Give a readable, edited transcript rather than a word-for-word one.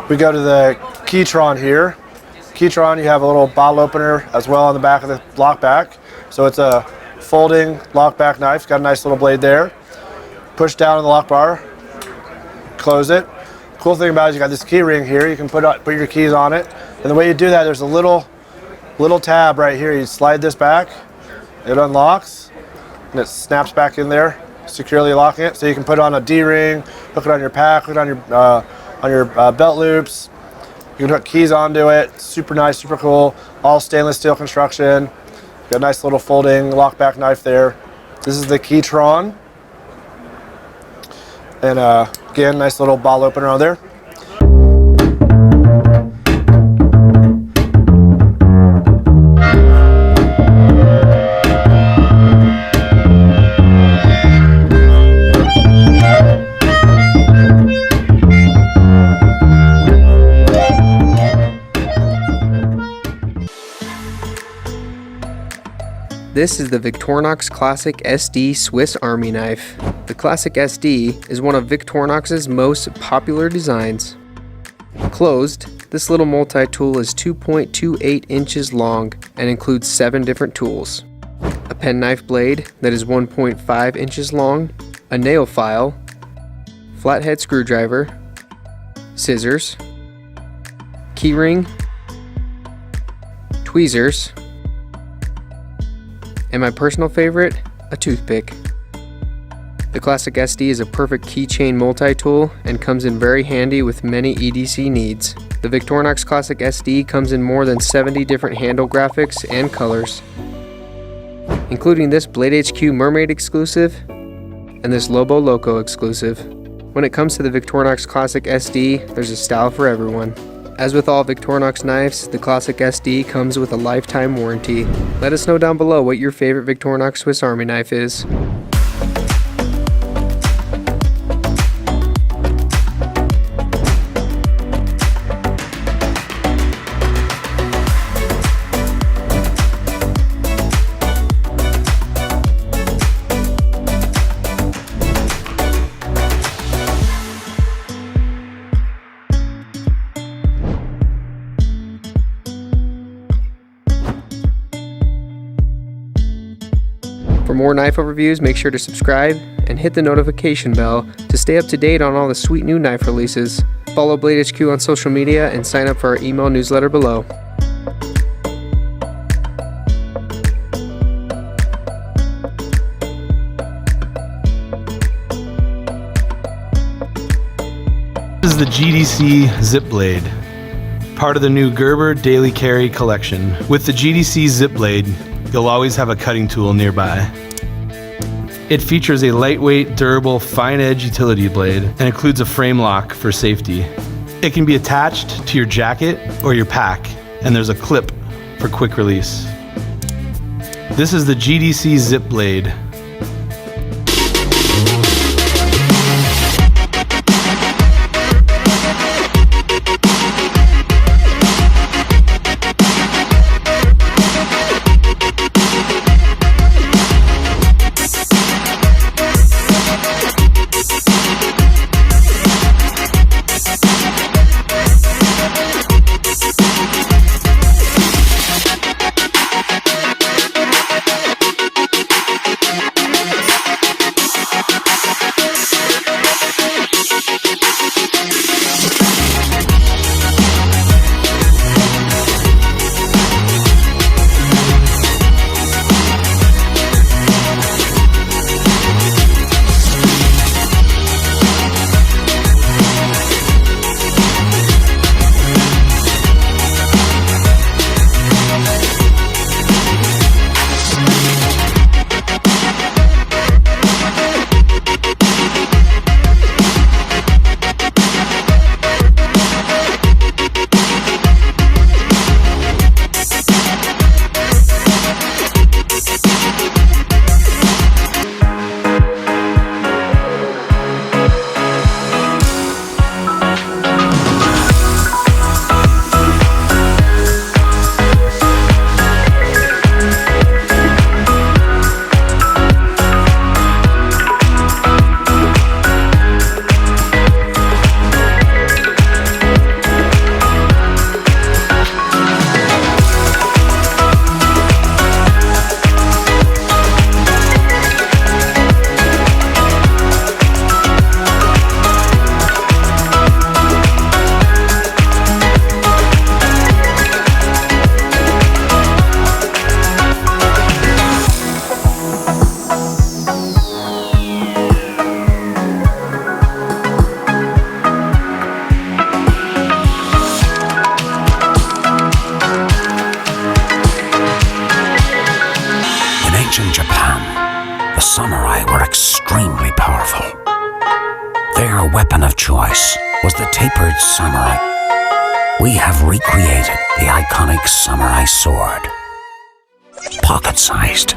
We go to the Keytron here. Keytron, you have a little bottle opener as well on the back of the lock back. So it's a folding lock back knife. Got a nice little blade there. Push down on the lock bar, close it. Cool thing about it is you got this key ring here. You can put your keys on it. And the way you do that, there's a little tab right here. You slide this back, it unlocks, and it snaps back in there, securely locking it. So you can put it on a D-ring, hook it on your pack, hook it on your belt loops. You can hook keys onto it. Super nice, super cool. All stainless steel construction. Got a nice little folding lock back knife there. This is the Keytron. And again, nice little bottle opener on there. This is the Victorinox Classic SD Swiss Army knife. The Classic SD is one of Victorinox's most popular designs. Closed, this little multi-tool is 2.28 inches long and includes 7 different tools. A penknife blade that is 1.5 inches long, a nail file, flathead screwdriver, scissors, keyring, tweezers, and my personal favorite, a toothpick. The Classic SD is a perfect keychain multi-tool and comes in very handy with many EDC needs. The Victorinox Classic SD comes in more than 70 different handle graphics and colors, including this Blade HQ Mermaid exclusive and this Lobo Loco exclusive. When it comes to the Victorinox Classic SD, there's a style for everyone. As with all Victorinox knives, the Classic SD comes with a lifetime warranty. Let us know down below what your favorite Victorinox Swiss Army knife is. For more knife overviews, make sure to subscribe and hit the notification bell to stay up to date on all the sweet new knife releases. Follow Blade HQ on social media and sign up for our email newsletter below. This is the GDC Zip Blade, part of the new Gerber Daily Carry collection. With the GDC Zip Blade, you'll always have a cutting tool nearby. It features a lightweight, durable, fine-edge utility blade and includes a frame lock for safety. It can be attached to your jacket or your pack, and there's a clip for quick release. This is the GDC Zip Blade. your weapon of choice was the tapered samurai, we have recreated the iconic samurai sword. Pocket-sized,